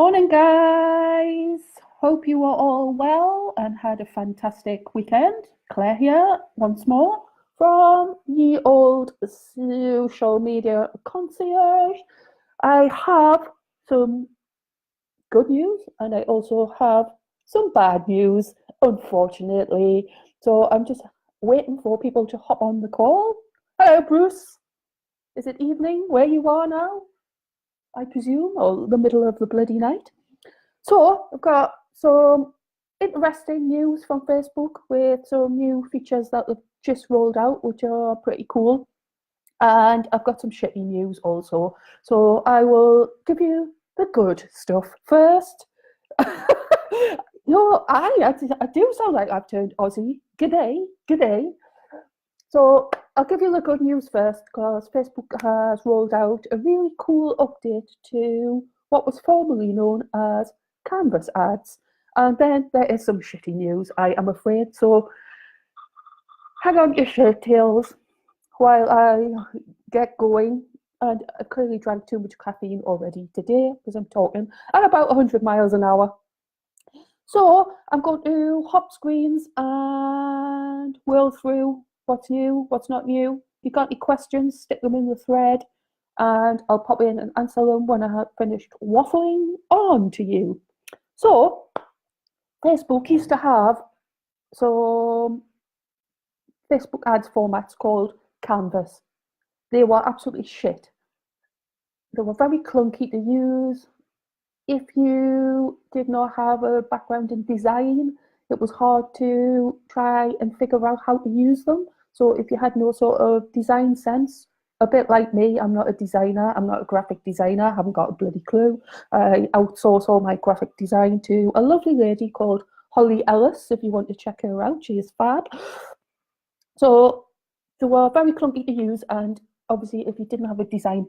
Morning, guys. Hope you are all well and had a fantastic weekend. Claire here once more from Ye Old Social Media Concierge. I have some good news and I also have some bad news, unfortunately. So I'm just waiting for people to hop on the call. Hello, Bruce. Is it evening where you are now? I presume, or the middle of the bloody night? So I've got some interesting news from Facebook with some new features that they've just rolled out, which are pretty cool. And I've got some shitty news also. So I will give you the good stuff first. I do sound like I've turned Aussie. G'day, g'day. So I'll give you the good news first because Facebook has rolled out a really cool update to what was formerly known as Canvas ads. And then there is some shitty news, I am afraid. So hang on your shirt tails while I get going. And I clearly drank too much caffeine already today because I'm talking at about 100 miles an hour. So I'm going to hop screens and whirl through what's new, what's not new. If you got any questions, stick them in the thread and I'll pop in and answer them when I have finished waffling on to you. So Facebook used to have some Facebook ads formats called Canvas. They were absolutely shit. They were very clunky to use. If you did not have a background in design, it was hard to try and figure out how to use them. So if you had no sort of design sense, a bit like me, I'm not a designer, I'm not a graphic designer, I haven't got a bloody clue. I outsource all my graphic design to a lovely lady called Holly Ellis. If you want to check her out, she is fab. So they were very clunky to use, and obviously if you didn't have a design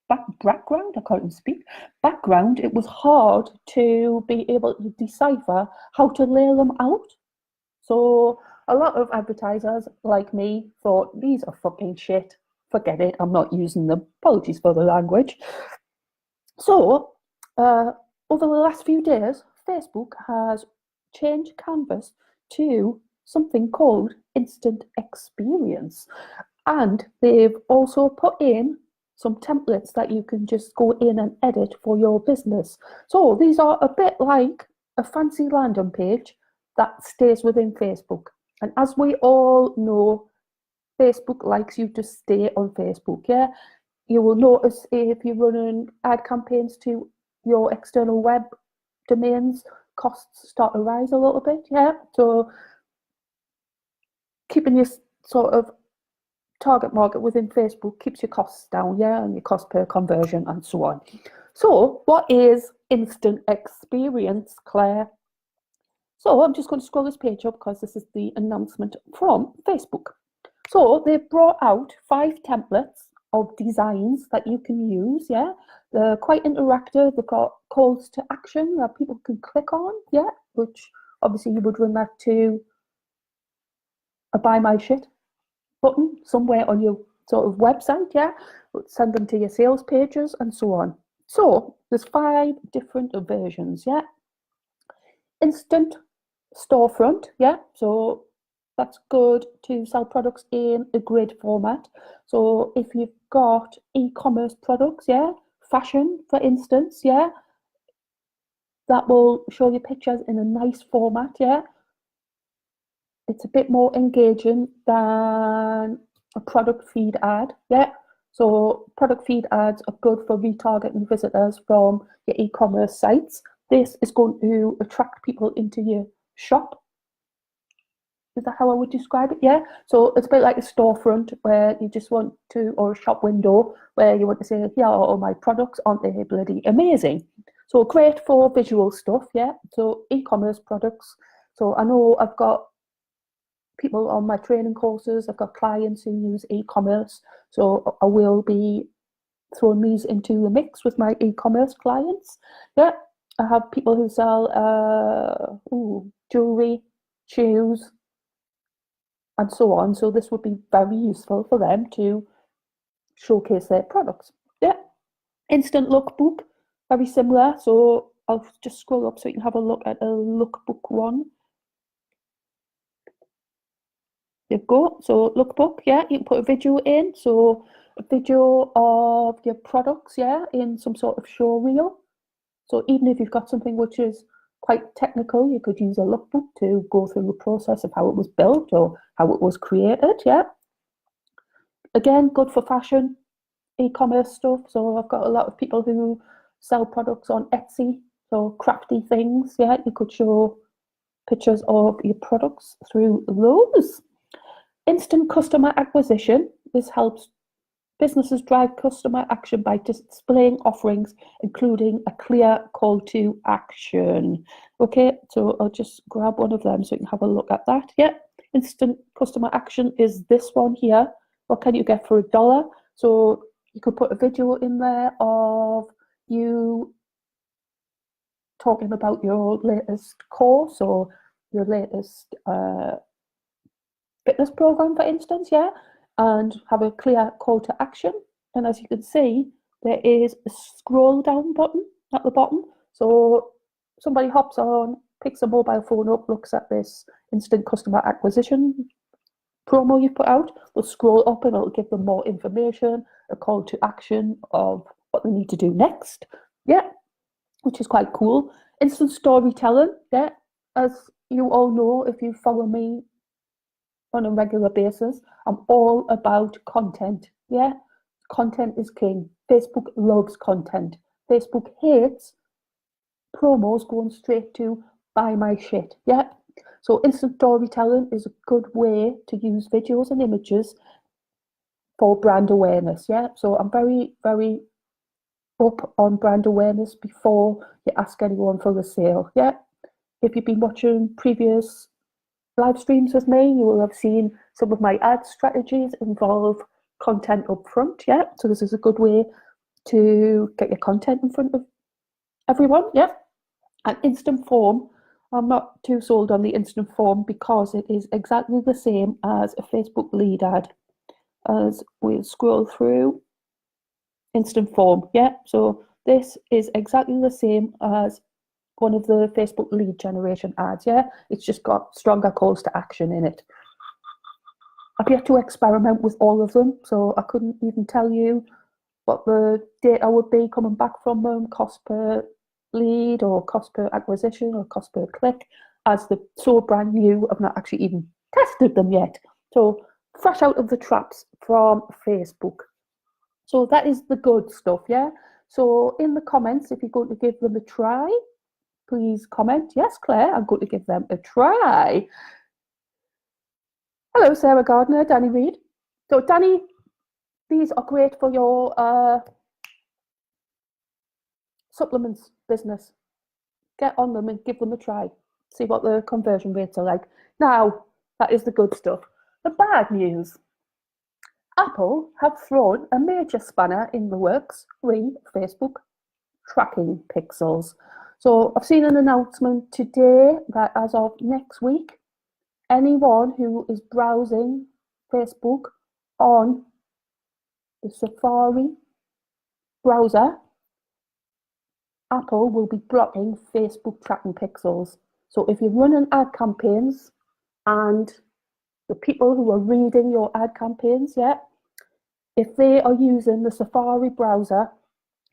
background, I can't even speak, background, it was hard to be able to decipher how to lay them out. So a lot of advertisers like me thought, these are fucking shit, forget it, I'm not using them. Apologies for the language. So over the last few days, Facebook has changed Canvas to something called Instant Experience. And they've also put in some templates that you can just go in and edit for your business. So these are a bit like a fancy landing page that stays within Facebook. And as we all know, Facebook likes you to stay on Facebook. Yeah, you will notice if you're running ad campaigns to your external web domains, costs start to rise a little bit. Yeah, so keeping your sort of target market within Facebook keeps your costs down, yeah, and your cost per conversion and so on. So what is Instant Experience, Claire? So I'm just going to scroll this page up because this is the announcement from Facebook. So they've brought out 5 templates of designs that you can use, yeah. They're quite interactive. They've got calls to action that people can click on, yeah, which obviously you would run that to a buy my shit button somewhere on your sort of website, yeah, send them to your sales pages and so on. So there's 5 different versions, yeah. Instant storefront, yeah, so that's good to sell products in a grid format. So if you've got e-commerce products, yeah, fashion for instance, yeah, that will show you pictures in a nice format, yeah. It's a bit more engaging than a product feed ad, yeah. So product feed ads are good for retargeting visitors from your e-commerce sites. This is going to attract people into your shop. Is that how I would describe it? Yeah. So it's a bit like a storefront where you just want to, or a shop window where you want to say, here are all my products, aren't they bloody amazing? So great for visual stuff, yeah. So e-commerce products. So I know I've got people on my training courses, I've got clients who use e-commerce. So I will be throwing these into the mix with my e-commerce clients. Yeah. I have people who sell jewelry, shoes, and so on. So this would be very useful for them to showcase their products. Yeah. Instant lookbook, very similar. So I'll just scroll up so you can have a look at a lookbook one. There you go. So lookbook, yeah, you can put a video in. So a video of your products, yeah, in some sort of show reel. So even if you've got something which is quite technical, you could use a lookbook to go through the process of how it was built or how it was created, yeah. Again, good for fashion, e-commerce stuff. So I've got a lot of people who sell products on Etsy, so crafty things, yeah. You could show pictures of your products through those. Instant customer acquisition. This helps businesses drive customer action by displaying offerings, including a clear call to action. Okay, so I'll just grab one of them so you can have a look at that. Yeah, instant customer action is this one here. What can you get for $1? So you could put a video in there of you talking about your latest course or your latest fitness program, for instance, yeah, and have a clear call to action. And as you can see, there is a scroll down button at the bottom. So somebody hops on, picks a mobile phone up, looks at this instant customer acquisition promo you put out, they'll scroll up and it'll give them more information, a call to action of what they need to do next. Yeah, which is quite cool. Instant storytelling, yeah, as you all know, if you follow me on a regular basis, I'm all about content. Yeah, content is king. Facebook loves content. Facebook hates promos going straight to buy my shit. Yeah, so instant storytelling is a good way to use videos and images for brand awareness. Yeah, so I'm very, very up on brand awareness before you ask anyone for the sale. Yeah, if you've been watching previous live streams with me, you will have seen some of my ad strategies involve content up front. Yeah, so this is a good way to get your content in front of everyone. Yeah, and instant form, I'm not too sold on the instant form because it is exactly the same as a Facebook lead ad. As we'll scroll through, instant form, yeah, so this is exactly the same as one of the Facebook lead generation ads, yeah, it's just got stronger calls to action in it. I've yet to experiment with all of them, so I couldn't even tell you what the data would be coming back from them, cost per lead or cost per acquisition or cost per click, as they're so brand new. I've not actually even tested them yet. So fresh out of the traps from Facebook. So that is the good stuff, yeah? So in the comments, if you're going to give them a try, please comment. Yes, Claire, I'm going to give them a try. Hello, Sarah Gardner, Danny Reed. So Danny, these are great for your supplements business. Get on them and give them a try. See what the conversion rates are like. Now, that is the good stuff. The bad news. Apple have thrown a major spanner in the works with Facebook tracking pixels. So I've seen an announcement today that as of next week, anyone who is browsing Facebook on the Safari browser, Apple will be blocking Facebook tracking pixels. So if you're running ad campaigns and the people who are reading your ad campaigns, yeah, if they are using the Safari browser,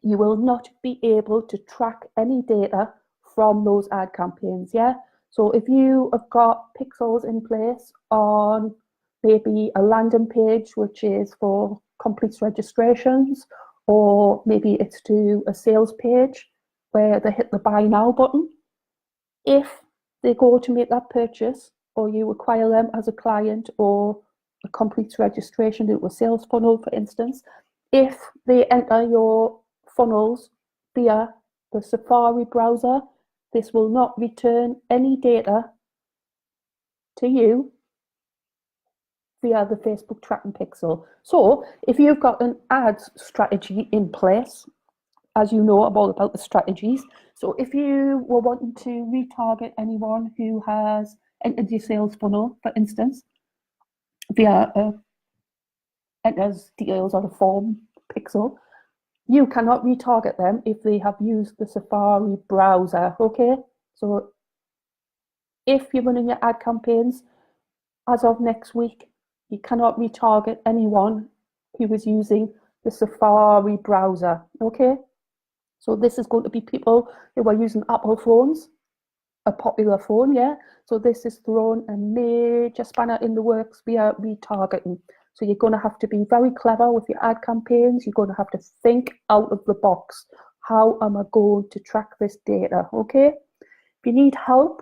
you will not be able to track any data from those ad campaigns, yeah? So if you have got pixels in place on maybe a landing page, which is for complete registrations, or maybe it's to a sales page where they hit the buy now button, if they go to make that purchase or you acquire them as a client or a complete registration into a sales funnel, for instance, if they enter your funnels via the Safari browser, this will not return any data to you via the Facebook tracking pixel. So if you've got an ads strategy in place, as you know, I'm all about the strategies. So if you were wanting to retarget anyone who has entered your sales funnel, for instance, via enters details on a form pixel, you cannot retarget them if they have used the Safari browser, okay? So if you're running your ad campaigns, as of next week, you cannot retarget anyone who is using the Safari browser, okay? So this is going to be people who are using Apple phones, a popular phone, yeah? So this is thrown a major spanner in the works via retargeting. So you're going to have to be very clever with your ad campaigns. You're going to have to think out of the box. How am I going to track this data, okay? If you need help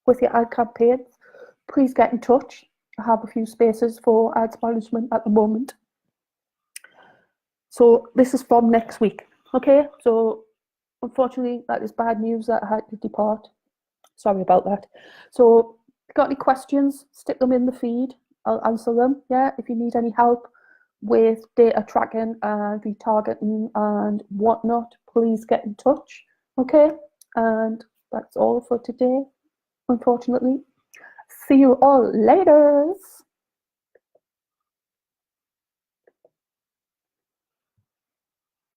with your ad campaigns, please get in touch. I have a few spaces for ads management at the moment. So this is from next week, okay? So unfortunately, that is bad news that I had to depart. Sorry about that. So if you've got any questions, stick them in the feed. I'll answer them, yeah? If you need any help with data tracking and retargeting and whatnot, please get in touch, okay? And that's all for today, unfortunately. See you all later.